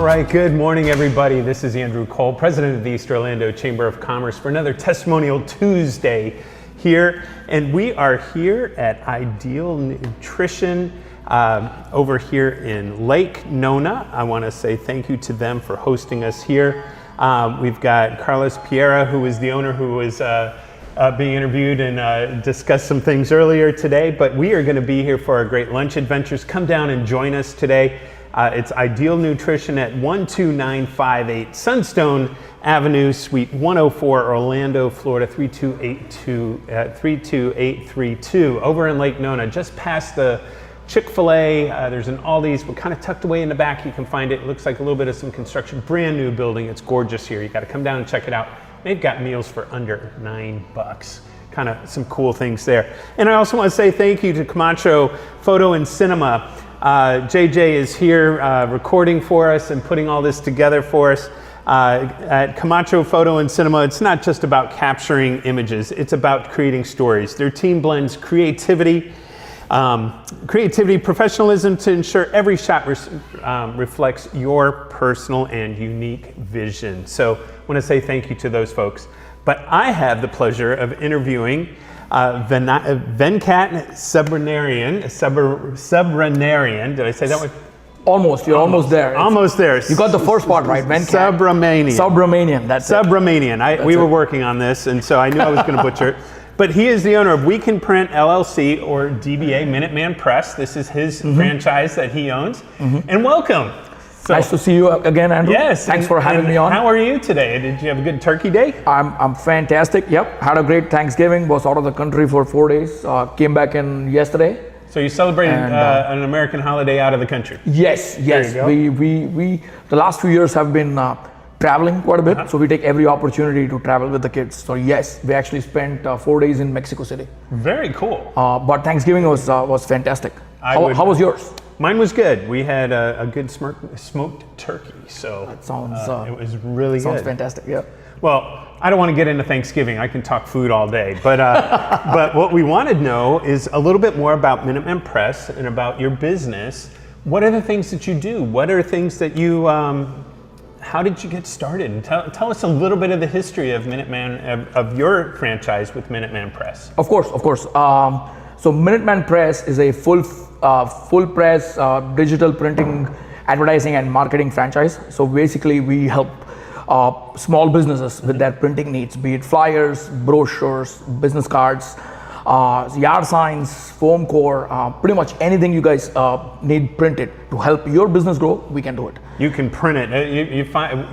right, good morning, everybody. This is Andrew Cole, president of the East Orlando Chamber of Commerce, for another Testimonial Tuesday here. And we are here at Ideal Nutrition over here in Lake Nona. I want to say thank you to them for hosting us here. We've got Carlos Piera, who is the owner, who was being interviewed and discussed some things earlier today. But we are going to be here for our great lunch adventures. Come down and join us today. It's Ideal Nutrition at 12958 Sunstone Avenue, Suite 104, Orlando, Florida 32832. Over in Lake Nona, just past the Chick-fil-A. There's an Aldi's. We're kind of tucked away in the back. You can find it. It looks like a little bit of some construction. Brand new building. It's gorgeous here. You got to come down and check it out. They've got meals for under $9. Kind of some cool things there. And I also want to say thank you to Camacho Photo and Cinema. JJ is here recording for us and putting all this together for us. At Camacho Photo and Cinema, it's not just about capturing images, it's about creating stories. Their team blends creativity, professionalism to ensure every shot reflects your personal and unique vision. So I want to say thank you to those folks. But I have the pleasure of interviewing Venkat Subramanian. Did I say that one? Almost. You're almost there. Almost there. You got the first part right. Venkat. Subramanian. That's Subramanian. We were working on this, and so I knew I was going to butcher it. But he is the owner of We Can Print LLC, or DBA, Minuteman Press. This is his franchise that he owns. And welcome. So, nice to see you again, Andrew. Yes. Thanks for having me on. How are you today? Did you have a good turkey day? I'm fantastic. Yep. Had a great Thanksgiving. Was out of the country for 4 days. Came back in yesterday. So you celebrated an American holiday out of the country? Yes. Yes. There you go. We the last few years have been traveling quite a bit. So we take every opportunity to travel with the kids. So yes, we actually spent 4 days in Mexico City. Very cool. But Thanksgiving was fantastic. How was yours? Mine was good. We had a good smoked turkey, so that sounds, it was really good. Sounds fantastic, yeah. Well, I don't want to get into Thanksgiving. I can talk food all day, but but what we want to know is a little bit more about Minuteman Press and about your business. What are the things that you do? What are things that you? How did you get started? And tell us a little bit of the history of Minuteman, of your franchise with Minuteman Press. Of course. So Minuteman Press is a full press digital printing, advertising and marketing franchise. So basically we help small businesses with their printing needs, be it flyers, brochures, business cards, yard signs, foam core, pretty much anything you guys need printed to help your business grow, we can do it. You can print it.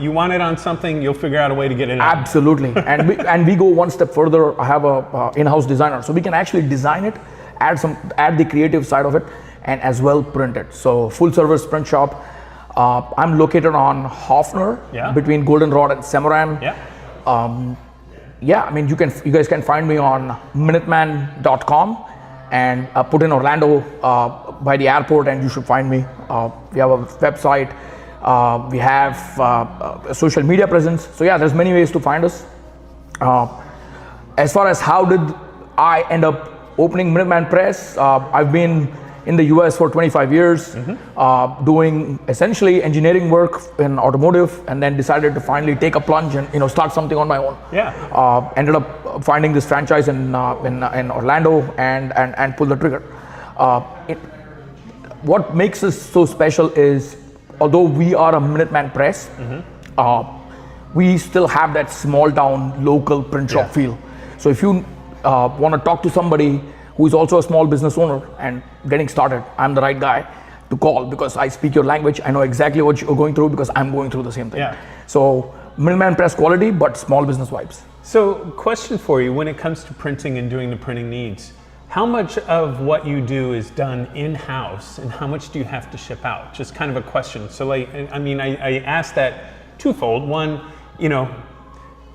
You want it on something, you'll figure out a way to get it out. Absolutely. and we go one step further. I have a in-house designer, so we can actually design it, add the creative side of it, and as well print it. So full service print shop. I'm located on Hoffner, between Goldenrod and Semoran. I mean, you guys can find me on minuteman.com and put in Orlando by the airport, and you should find me. We have a website. We have a social media presence. So yeah, there's many ways to find us. As far as how did I end up opening Minuteman Press, I've been in the US for 25 years, doing essentially engineering work in automotive, and then decided to finally take a plunge and start something on my own. Ended up finding this franchise in Orlando and pull the trigger. What makes us so special is, although we are a Minuteman Press, we still have that small town local print shop feel. So if you want to talk to somebody who is also a small business owner and getting started, I'm the right guy to call, because I speak your language. I know exactly what you're going through because I'm going through the same thing. So Minuteman Press quality, but small business vibes. So question for you, when it comes to printing and doing the printing needs, how much of what you do is done in-house and how much do you have to ship out? Just kind of a question. So I asked that twofold. One,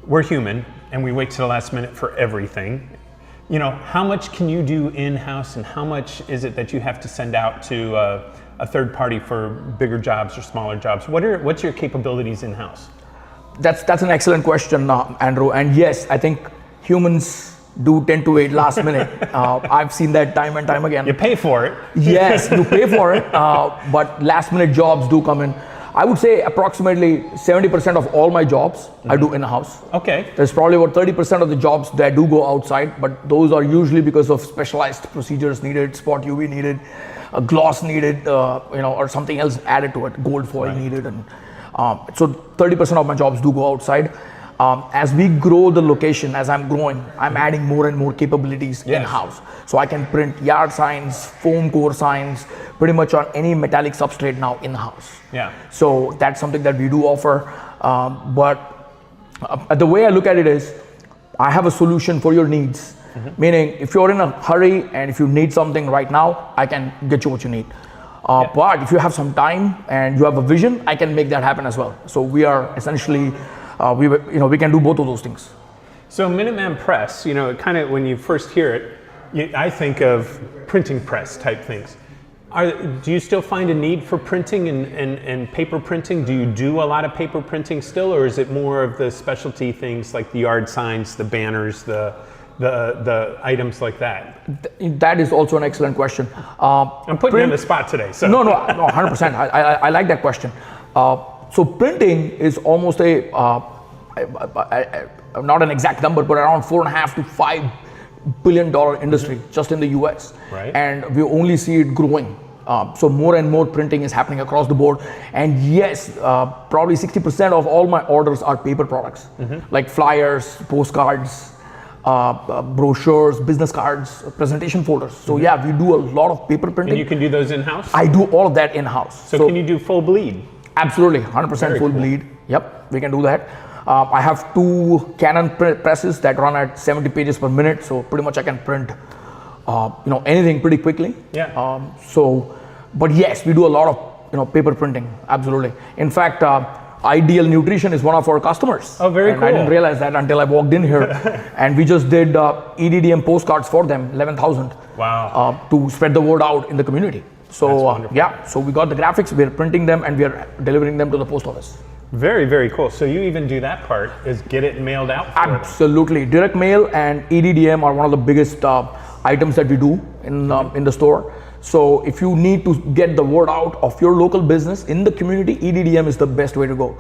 we're human and we wait to the last minute for everything. How much can you do in-house and how much is it that you have to send out to a third party for bigger jobs or smaller jobs? What's your capabilities in-house? That's an excellent question, Andrew. And yes, I think humans do tend to wait last minute. I've seen that time and time again. You pay for it. Yes, you pay for it, but last minute jobs do come in. I would say approximately 70% of all my jobs I do in-house. Okay. There's probably about 30% of the jobs that do go outside, but those are usually because of specialized procedures needed, spot UV needed, a gloss needed, or something else added to it, gold foil needed, and so 30% of my jobs do go outside. As we grow the location, as I'm growing, I'm adding more and more capabilities in-house. So I can print yard signs, foam core signs, pretty much on any metallic substrate now in-house. Yeah. So that's something that we do offer. But the way I look at it is, I have a solution for your needs. Meaning, if you're in a hurry and if you need something right now, I can get you what you need. But if you have some time and you have a vision, I can make that happen as well. So we are essentially, we can do both of those things. So Minuteman Press, kind of when you first hear it, I think of printing press type things. Do you still find a need for printing and paper printing? Do you do a lot of paper printing still, or is it more of the specialty things like the yard signs, the banners, the items like that? That is also an excellent question. I'm putting you on the spot today. So. No, 100%. I like that question. So printing is almost not an exact number, but around $4.5 to $5 billion industry just in the US. Right. And we only see it growing. So more and more printing is happening across the board. And yes, probably 60% of all my orders are paper products, like flyers, postcards, brochures, business cards, presentation folders. So yeah, we do a lot of paper printing. And you can do those in-house? I do all of that in-house. So can you do full bleed? Absolutely, 100% Very full cool. bleed. Yep, we can do that. I have 2 Canon presses that run at 70 pages per minute, so pretty much I can print, anything pretty quickly. Yeah. But yes, we do a lot of, paper printing. Absolutely. In fact, Ideal Nutrition is one of our customers. Oh, very and cool. I didn't realize that until I walked in here, and we just did EDDM postcards for them, 11,000. Wow. To spread the word out in the community. So so we got the graphics, we're printing them, and we're delivering them to the post office. Very, very cool. So you even do that part, is get it mailed out for them. Absolutely. Direct mail and EDDM are one of the biggest items that we do in the store. So if you need to get the word out of your local business in the community, EDDM is the best way to go,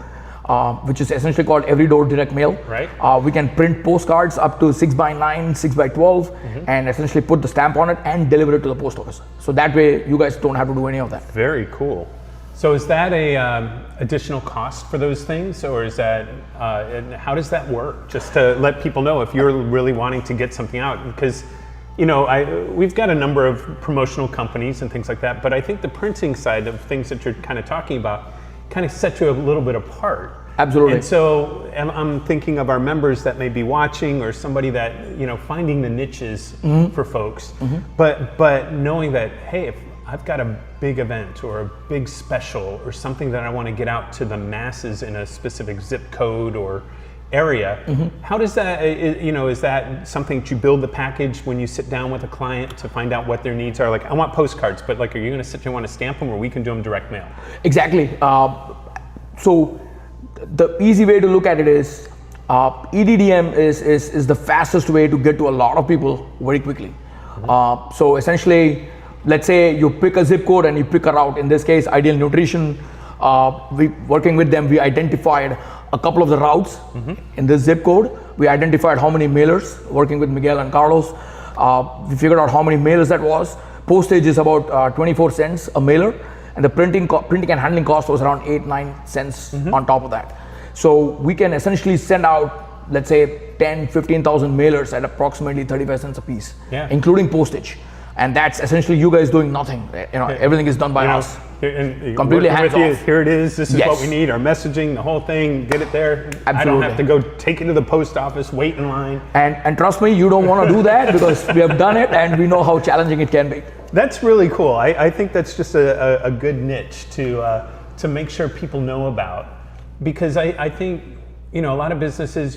which is essentially called every door direct mail. Right. We can print postcards up to 6x9, 6x12, and essentially put the stamp on it and deliver it to the post office. So that way you guys don't have to do any of that. Very cool. So is that a additional cost for those things, or is that, and how does that work? Just to let people know if you're really wanting to get something out, because we've got a number of promotional companies and things like that, but I think the printing side of things that you're kind of talking about kind of set you a little bit apart. Absolutely. And so I'm thinking of our members that may be watching, or somebody that, finding the niches for folks, but knowing that, hey, if I've got a big event or a big special or something that I want to get out to the masses in a specific zip code or area, how does that, is that something that you build the package when you sit down with a client to find out what their needs are? Like, I want postcards, but like, are you going to sit there and want to stamp them, or we can do them direct mail? Exactly. So the easy way to look at it is, EDDM is the fastest way to get to a lot of people very quickly. So essentially, let's say you pick a zip code and you pick a route. In this case, Ideal Nutrition, working with them, we identified a couple of the routes in this zip code. We identified how many mailers, working with Miguel and Carlos. We figured out how many mailers that was. Postage is about 24 cents a mailer, and the printing and handling cost was around 8-9 cents on top of that. So we can essentially send out, let's say, 10-15,000 mailers at approximately 35 cents a piece, including postage. And that's essentially you guys doing nothing. Everything is done by us. Completely hands off. Here it is. This is what we need. Our messaging, the whole thing. Get it there. Absolutely. I don't have to go take it to the post office, wait in line. And trust me, you don't want to do that, because we have done it and we know how challenging it can be. That's really cool. I think that's just a good niche to make sure people know about, because I think, a lot of businesses,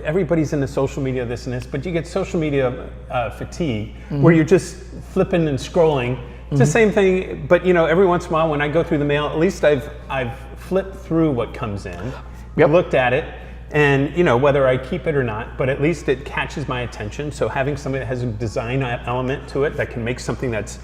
everybody's in the social media, this and this, but you get social media fatigue, where you're just flipping and scrolling. It's the same thing, but every once in a while when I go through the mail, at least I've flipped through what comes in, looked at it, and whether I keep it or not, but at least it catches my attention. So having something that has a design element to it that can make something that's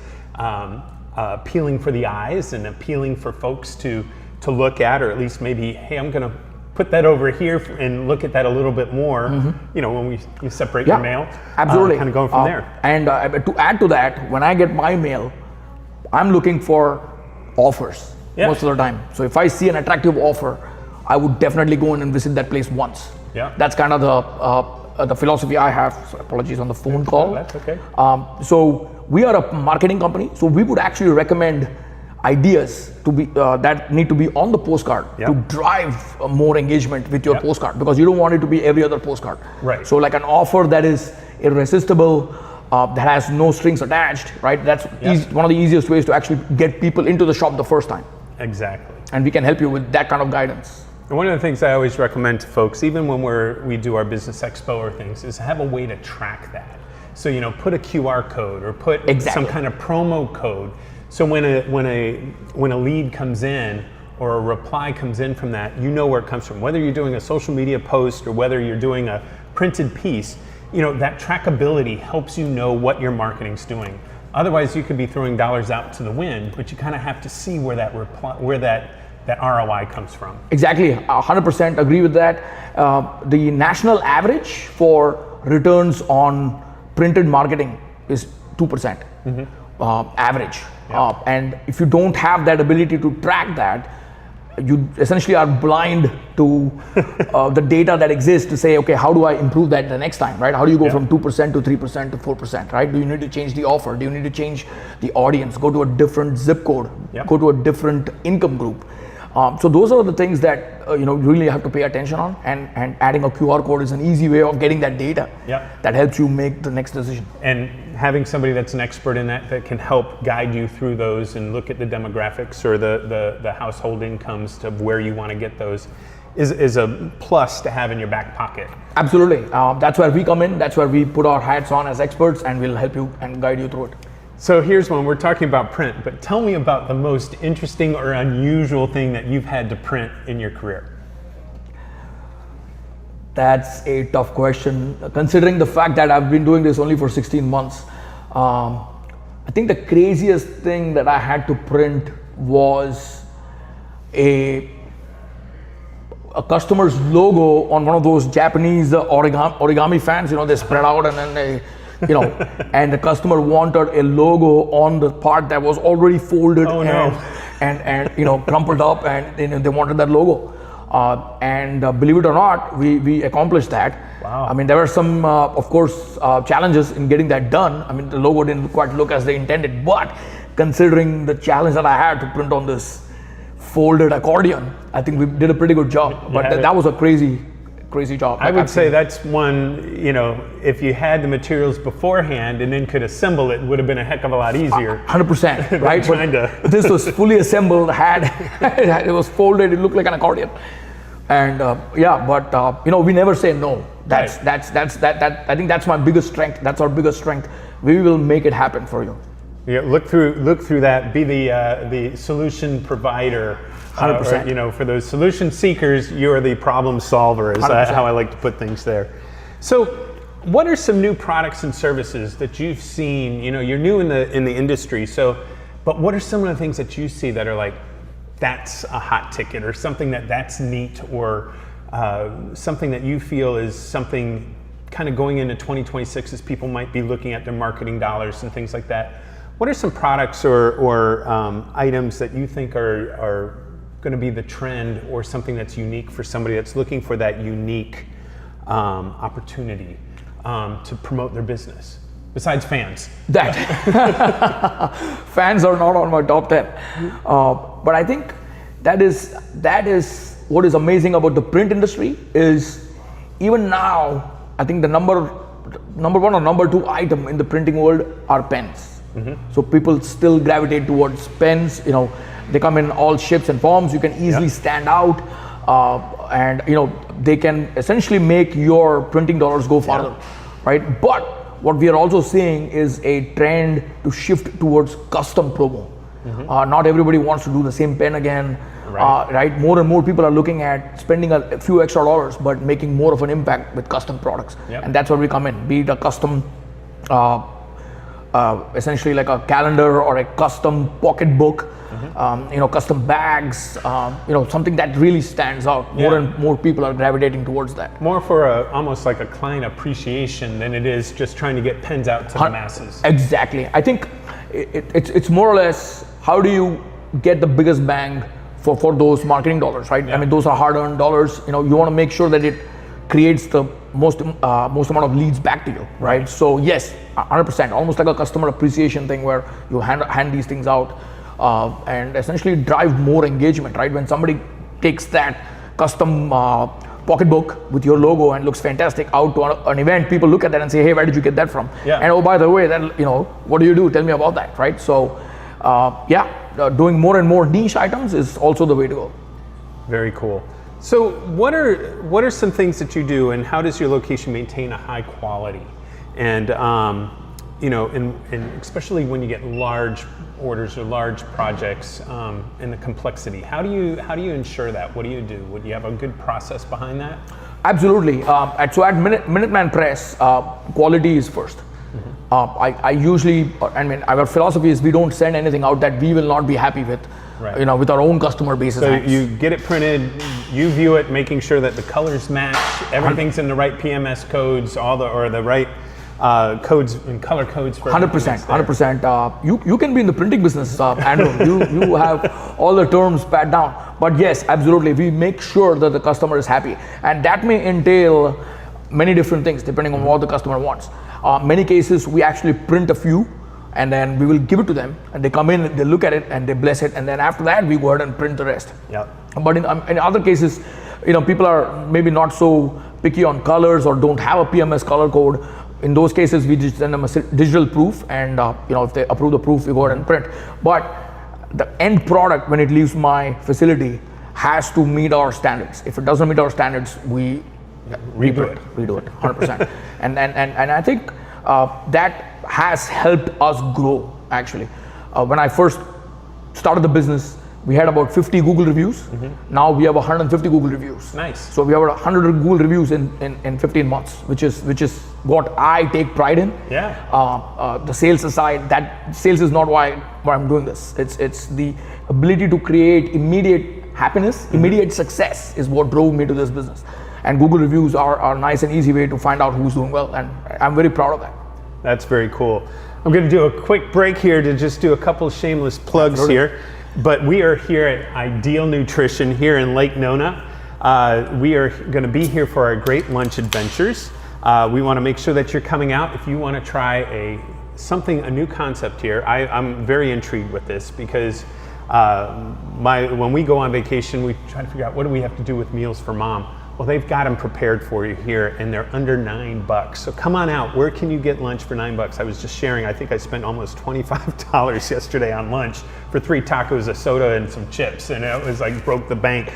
appealing for the eyes and appealing for folks to to look at, or at least maybe, hey, I'm going to put that over here and look at that a little bit more, you know, when you separate your mail. Absolutely. Kind of going from there. And to add to that, when I get my mail, I'm looking for offers most of the time. So if I see an attractive offer, I would definitely go in and visit that place once. Yeah. That's kind of the philosophy I have. So apologies on the phone call. That's okay. So we are a marketing company, so we would actually recommend ideas to be that need to be on the postcard to drive more engagement with your postcard, because you don't want it to be every other postcard. Right. So like an offer that is irresistible, that has no strings attached, right? That's one of the easiest ways to actually get people into the shop the first time. Exactly. And we can help you with that kind of guidance. And one of the things I always recommend to folks, even when we do our business expo or things, is have a way to track that. So, you know, put a QR code or put some kind of promo code. So when a lead comes in or a reply comes in from that, you know where it comes from. Whether you're doing a social media post or whether you're doing a printed piece, you know, that trackability helps you know what your marketing's doing. Otherwise, you could be throwing dollars out to the wind, but you kind of have to see where that ROI comes from. Exactly, 100% agree with that. The national average for returns on printed marketing is 2%, average. And if you don't have that ability to track that, you essentially are blind to the data that exists to say, okay, how do I improve that the next time, right? How do you go from 2% to 3% to 4%, right? Do you need to change the offer? Do you need to change the audience? Go to a different zip code, go to a different income group. So those are the things that you really have to pay attention on, and adding a QR code is an easy way of getting that data that helps you make the next decision. And having somebody that's an expert in that can help guide you through those and look at the demographics or the household incomes to where you want to get those is a plus to have in your back pocket. Absolutely. That's where we come in. That's where we put our hats on as experts, and we'll help you and guide you through it. So here's one. We're talking about print, but tell me about the most interesting or unusual thing that you've had to print in your career. That's a tough question, considering the fact that I've been doing this only for 16 months. I think the craziest thing that I had to print was a customer's logo on one of those Japanese origami fans. You know, they spread out and then they, and the customer wanted a logo on the part that was already folded and crumpled up, and they wanted that logo. And believe it or not, we accomplished that. Wow. I mean, there were some, of course, challenges in getting that done. I mean, the logo didn't quite look as they intended, but considering the challenge that I had to print on this folded accordion, I think we did a pretty good job. But that was a crazy job. I would say that's one, if you had the materials beforehand and then could assemble it, would have been a heck of a lot easier. 100%, right? But this was fully assembled, it was folded, it looked like an accordion. And we never say no. I think that's my biggest strength. That's our biggest strength. We will make it happen for you. Yeah, look through that. Be the solution provider. 100%. For those solution seekers, you're the problem solver. Is how I like to put things there. So, what are some new products and services that you've seen? You're new in the industry. So, but what are some of the things that you see that are like, that's a hot ticket, or something that's neat, or something that you feel is something kind of going into 2026 as people might be looking at their marketing dollars and things like that? What are some products or items that you think are going to be the trend, or something that's unique for somebody that's looking for that unique opportunity to promote their business, besides fans? That fans are not on my top 10, but I think that is what is amazing about the print industry is, even now, I think the number one or number two item in the printing world are pens. So people still gravitate towards pens. They come in all shapes and forms. You can easily stand out, and they can essentially make your printing dollars go farther, right? But what we are also seeing is a trend to shift towards custom promo. Not everybody wants to do the same pen again, right? More and more people are looking at spending a few extra dollars, but making more of an impact with custom products, and that's where we come in. Be it a custom. Essentially like a calendar or a custom pocketbook, custom bags, something that really stands out. More and more people are gravitating towards that. More for almost like a client appreciation than it is just trying to get pens out to the masses. Exactly. I think it's more or less, how do you get the biggest bang for those marketing dollars, right? I mean, those are hard-earned dollars. You want to make sure that it creates the most amount of leads back to you, right? So yes, 100%, almost like a customer appreciation thing where you hand these things out and essentially drive more engagement, right? When somebody takes that custom pocketbook with your logo and looks fantastic out to an event, people look at that and say, hey, where did you get that from? And oh, by the way, then what do you do? Tell me about that, right? So doing more and more niche items is also the way to go. Very cool. So what are some things that you do, and how does your location maintain a high quality? And and especially when you get large orders or large projects and the complexity, how do you ensure that? What do you do? Would you have a good process behind that? Absolutely. At Minuteman Press, quality is first. I usually, our philosophy is we don't send anything out that we will not be happy with, with our own customer bases. So you get it printed, you view it, making sure that the colors match, everything's in the right PMS codes, the right codes and color codes for 100%. You can be in the printing business, Andrew. you have all the terms pat down. But yes, absolutely, we make sure that the customer is happy, and that may entail many different things depending on what the customer wants. Many cases we actually print a few and then we will give it to them, and they come in, they look at it and they bless it, and then after that we go ahead and print the rest. But in other cases, people are maybe not so picky on colors or don't have a PMS color code. In those cases, we just send them a digital proof, and if they approve the proof, we go ahead and print. But the end product, when it leaves my facility, has to meet our standards. If it doesn't meet our standards, we redo it 100%. and I think that has helped us grow, actually. When I first started the business, we had about 50 Google reviews. Now we have 150 Google reviews. Nice. So we have 100 Google reviews in 15 months, which is what I take pride in. The sales aside, that sales is not why I'm doing this. It's the ability to create immediate happiness, immediate success is what drove me to this business. And Google reviews are a nice and easy way to find out who's doing well, and I'm very proud of that. That's very cool. I'm going to do a quick break here to just do a couple of shameless plugs here. But we are here at Ideal Nutrition here in Lake Nona. We are going to be here for our great lunch adventures. We want to make sure that you're coming out. If you want to try a new concept here, I'm very intrigued with this because when we go on vacation, we try to figure out what do we have to do with meals for mom. Well, they've got them prepared for you here, and they're under $9. So come on out. Where can you get lunch for $9? I was just sharing, I think I spent almost $25 yesterday on lunch for 3 tacos, a soda, and some chips, and it was like broke the bank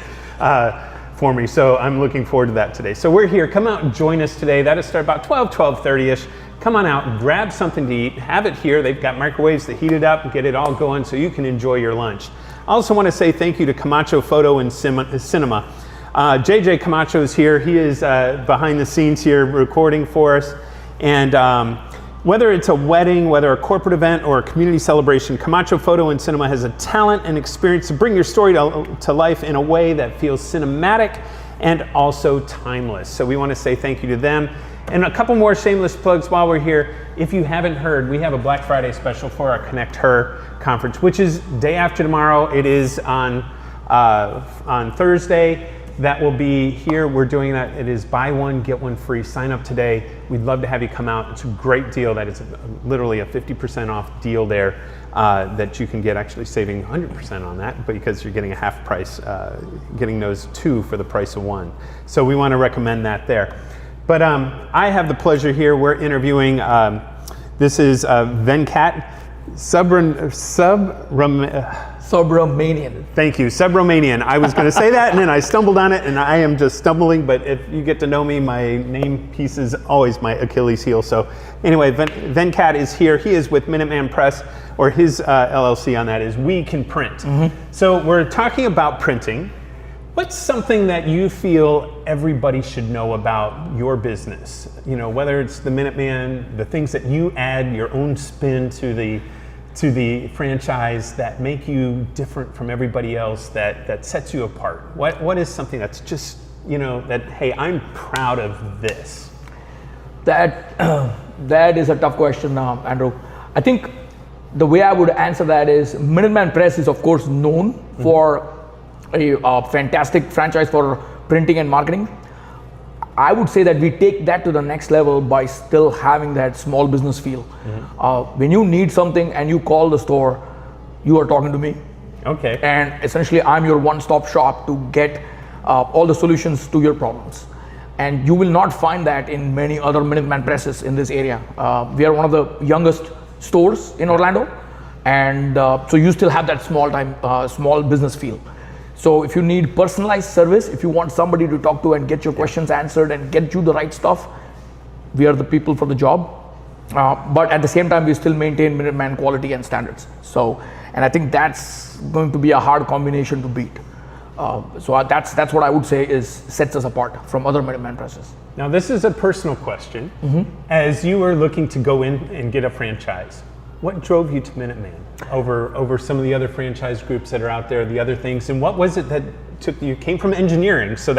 for me. So I'm looking forward to that today. So we're here. Come out and join us today. That'll start about 12:30ish. Come on out, grab something to eat, have it here. They've got microwaves to heat it up and get it all going so you can enjoy your lunch. I also want to say thank you to Camacho Photo and Cinema. JJ Camacho is here. He is behind the scenes here recording for us. And whether it's a wedding, whether a corporate event or a community celebration, Camacho Photo and Cinema has a talent and experience to bring your story to life in a way that feels cinematic and also timeless. So we want to say thank you to them. And a couple more shameless plugs while we're here. If you haven't heard, we have a Black Friday special for our Connect Her conference, which is day after tomorrow. It is on Thursday. That will be here. We're doing that. It is buy one, get one free. Sign up today. We'd love to have you come out. It's a great deal. That is literally a 50% off deal there that you can get, actually saving 100% on that because you're getting a half price, getting those 2 for the price of 1. So we want to recommend that there. But I have the pleasure here. We're interviewing, this is Venkat Subramanian. Thank you, Subramanian. I was going to say that and then I stumbled on it, and I am just stumbling, but if you get to know me, my name piece is always my Achilles heel. So anyway, Venkat is here. He is with Minuteman Press, or his LLC on that is We Can Print. So we're talking about printing. What's something that you feel everybody should know about your business? Whether it's the Minuteman, the things that you add your own spin to to the franchise that make you different from everybody else, that sets you apart? What is something that's just, that, hey, I'm proud of this? That is a tough question, Andrew. I think the way I would answer that is Minuteman Press is of course known for a fantastic franchise for printing and marketing. I would say that we take that to the next level by still having that small business feel. When you need something and you call the store, you are talking to me. Okay. And essentially I'm your one-stop shop to get all the solutions to your problems. And you will not find that in many other Minuteman presses in this area. We are one of the youngest stores in Orlando, and so you still have that small business feel. So if you need personalized service, if you want somebody to talk to and get your questions answered and get you the right stuff, we are the people for the job. But at the same time, we still maintain Minuteman quality and standards. So, and I think that's going to be a hard combination to beat. So that's what I would say sets us apart from other Minuteman presses. Now this is a personal question. As you were looking to go in and get a franchise, what drove you to Minuteman over some of the other franchise groups that are out there, the other things, and what was it that took you? Came from engineering, so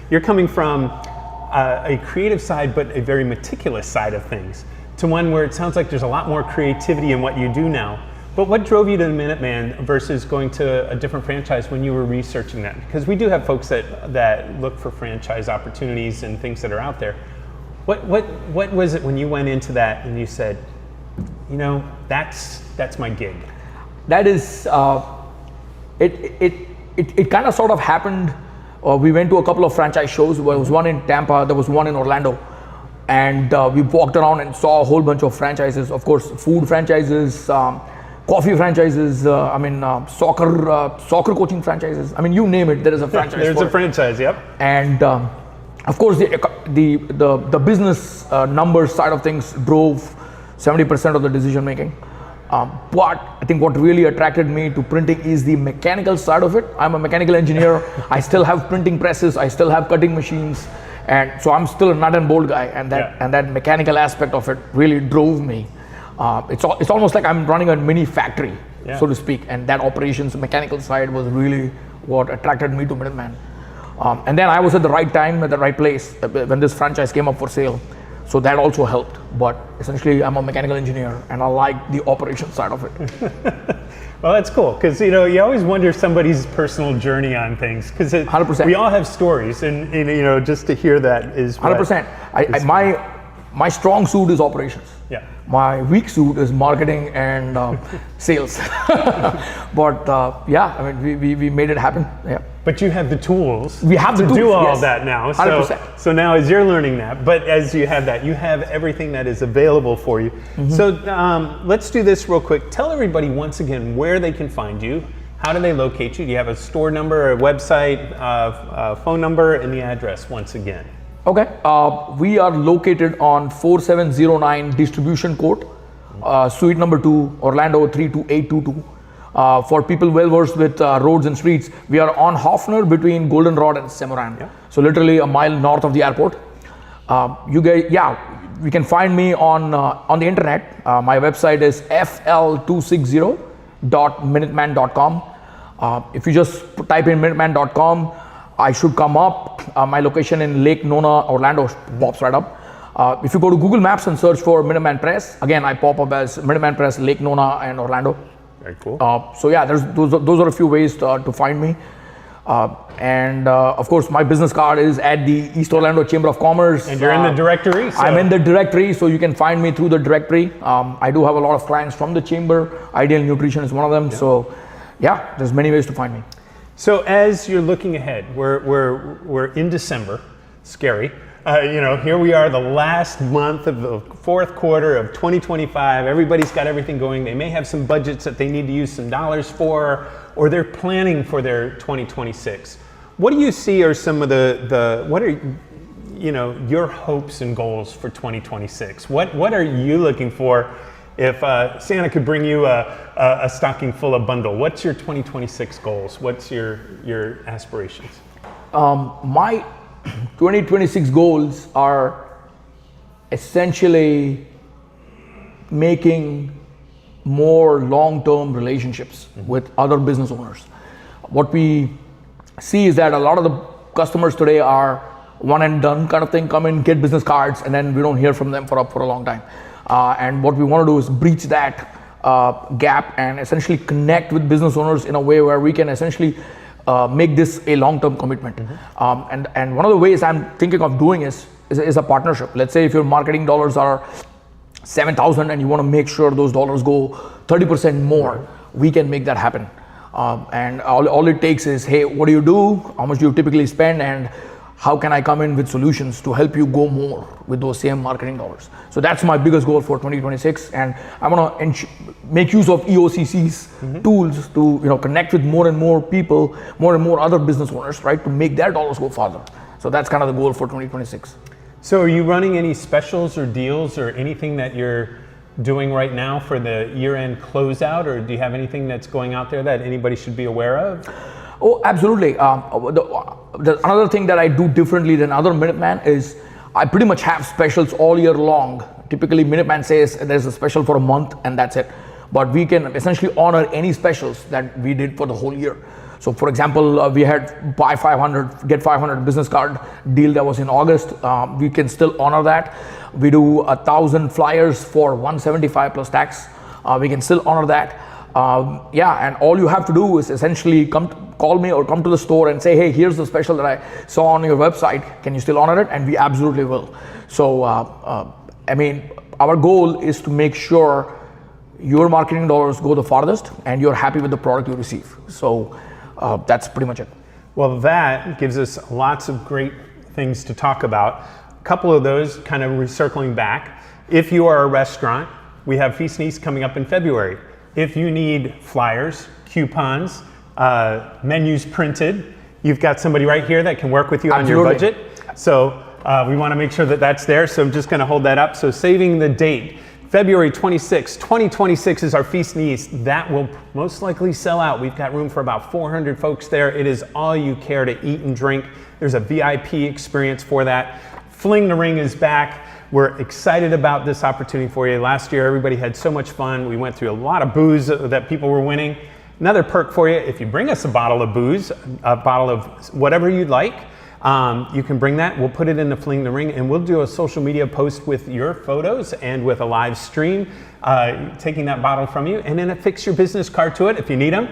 you're coming from a creative side, but a very meticulous side of things, to one where it sounds like there's a lot more creativity in what you do now. But what drove you to Minuteman versus going to a different franchise when you were researching that? Because we do have folks that look for franchise opportunities and things that are out there. What was it when you went into that and you said, that's my gig? That is, it kind of sort of happened. We went to a couple of franchise shows. There was one in Tampa, there was one in Orlando. And we walked around and saw a whole bunch of franchises. Of course, food franchises, coffee franchises, soccer coaching franchises. I mean, you name it, there is a franchise. There's a franchise, yep. And of course, the business numbers side of things drove 70% of the decision making. But I think what really attracted me to printing is the mechanical side of it. I'm a mechanical engineer. I still have printing presses. I still have cutting machines. And so I'm still a nut and bolt guy. And that mechanical aspect of it really drove me. It's almost like I'm running a mini factory, so to speak. And that operations mechanical side was really what attracted me to Minuteman. And then I was at the right time at the right place when this franchise came up for sale. So that also helped. But essentially, I'm a mechanical engineer and I like the operation side of it. Well, that's cool, because you always wonder somebody's personal journey on things, because 100%. We all have stories, and just to hear that is 100%. My strong suit is operations. Yeah. My weak suit is marketing and sales. But I mean, we made it happen. Yeah. But you have the tools. We have to the do tools, all yes. that now. 100%. So now as you're learning that, but as you have that, you have everything that is available for you. So let's do this real quick. Tell everybody once again where they can find you. How do they locate you? Do you have a store number, a website, a phone number, and the address once again? Okay. We are located on 4709 Distribution Court, Suite number 2, Orlando 32822. For people well versed with roads and streets, we are on Hoffner between Goldenrod and Semoran. Yeah. So literally a mile north of the airport. You guys, you can find me on the internet. My website is fl260.minuteman.com. If you just type in minuteman.com, I should come up. My location in Lake Nona, Orlando pops right up. If you go to Google Maps and search for Minuteman Press, again, I pop up as Minuteman Press, Lake Nona and Orlando. Very cool. So yeah, those are a few ways to find me. And of course, my business card is at the East Orlando Chamber of Commerce. And you're in the directory? So. I'm in the directory, so you can find me through the directory. I do have a lot of clients from the chamber. Ideal Nutrition is one of them. Yeah. So yeah, there's many ways to find me. So as you're looking ahead, we're in December. Scary. Here we are, the last month of the fourth quarter of 2025. Everybody's got everything going. They may have some budgets that they need to use some dollars for, or they're planning for their 2026. What do you see are some of what are your hopes and goals for 2026? What are you looking for? If Santa could bring you a stocking full of bundle, what's your 2026 goals? What's your aspirations? My 2026 goals are essentially making more long-term relationships with other business owners. What we see is that a lot of the customers today are one and done kind of thing, come in, get business cards, and then we don't hear from them for a long time. And what we want to do is breach that gap and essentially connect with business owners in a way where we can essentially make this a long-term commitment. And one of the ways I'm thinking of doing is a partnership. Let's say if your marketing dollars are 7,000 and you want to make sure those dollars go 30% more, we can make that happen. And all it takes is, hey, what do you do? How much do you typically spend? And how can I come in with solutions to help you go more with those same marketing dollars? So that's my biggest goal for 2026. And I want to make use of EOCC's tools to connect with more and more people, more and more other business owners, right, to make their dollars go farther. So that's kind of the goal for 2026. So are you running any specials or deals or anything that you're doing right now for the year-end closeout, or do you have anything that's going out there that anybody should be aware of? Oh, absolutely. Another thing that I do differently than other Minuteman is I pretty much have specials all year long. Typically, Minuteman says there's a special for a month and that's it. But we can essentially honor any specials that we did for the whole year. So for example, we had buy 500, get 500 business card deal that was in August. We can still honor that. We do 1,000 flyers for 175 plus tax. We can still honor that. And all you have to do is essentially call me or come to the store and say, hey, here's the special that I saw on your website. Can you still honor it? And we absolutely will. So, our goal is to make sure your marketing dollars go the farthest and you're happy with the product you receive. So that's pretty much it. Well, that gives us lots of great things to talk about. A couple of those kind of recircling back. If you are a restaurant, we have Feast and East coming up in February. If you need flyers, coupons, menus printed, you've got somebody right here that can work with you on your budget. So we want to make sure that that's there. So I'm just going to hold that up. So saving the date, February 26, 2026 is our Feast and East. That will most likely sell out. We've got room for about 400 folks there. It is all you care to eat and drink. There's a VIP experience for that. Fling the Ring is back. We're excited about this opportunity for you. Last year, everybody had so much fun. We went through a lot of booze that people were winning. Another perk for you, if you bring us a bottle of booze, a bottle of whatever you'd like, you can bring that. We'll put it in the Fling the Ring, and we'll do a social media post with your photos and with a live stream, taking that bottle from you, and then affix your business card to it if you need them.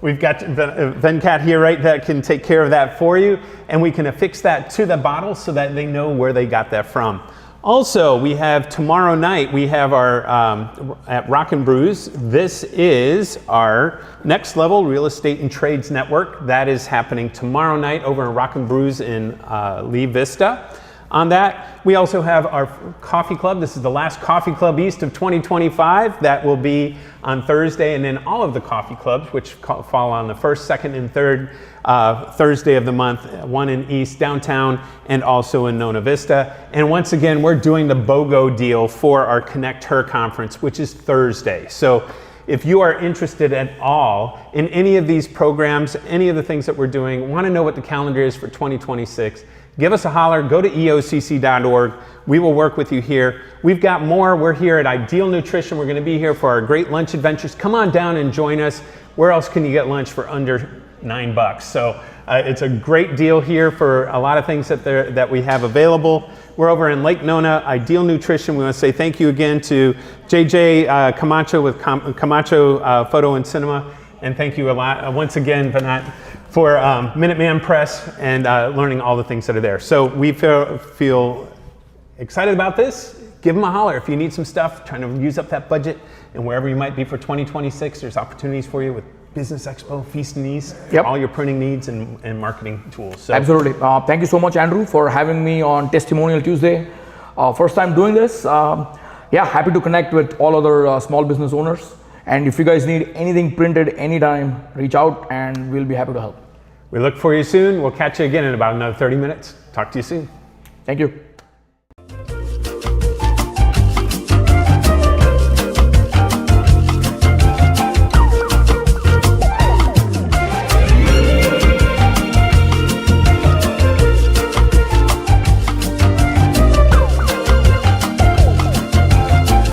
We've got Venkat here, right, that can take care of that for you, and we can affix that to the bottle so that they know where they got that from. Also, we have tomorrow night, we have our, at Rockin' Brews, this is our Next Level Real Estate and Trades Network. That is happening tomorrow night over in Rockin' Brews in Lee Vista. On that, we also have our coffee club. This is the last coffee club east of 2025. That will be on Thursday, and then all of the coffee clubs, which fall on the first, second, and third Thursday of the month, one in East Downtown and also in Nona Vista. And once again, we're doing the BOGO deal for our Connect Her conference, which is Thursday. So if you are interested at all in any of these programs, any of the things that we're doing, want to know what the calendar is for 2026, give us a holler, go to eocc.org. We will work with you here. We've got more. We're here at Ideal Nutrition. We're going to be here for our great lunch adventures. Come on down and join us. Where else can you get lunch for under $9? So it's a great deal here for a lot of things that we have available. We're over in Lake Nona, Ideal Nutrition. We want to say thank you again to JJ Camacho with Camacho Photo and Cinema. And thank you a lot, once again, Vinat, for Minuteman Press and learning all the things that are there. So we feel excited about this. Give them a holler if you need some stuff, trying to use up that budget, and wherever you might be for 2026, there's opportunities for you with Business Expo, Feast and East, all your printing needs and marketing tools. So. Absolutely. Thank you so much, Andrew, for having me on Testimonial Tuesday. First time doing this. Happy to connect with all other small business owners. And if you guys need anything printed anytime, reach out and we'll be happy to help. We look for you soon. We'll catch you again in about another 30 minutes. Talk to you soon. Thank you.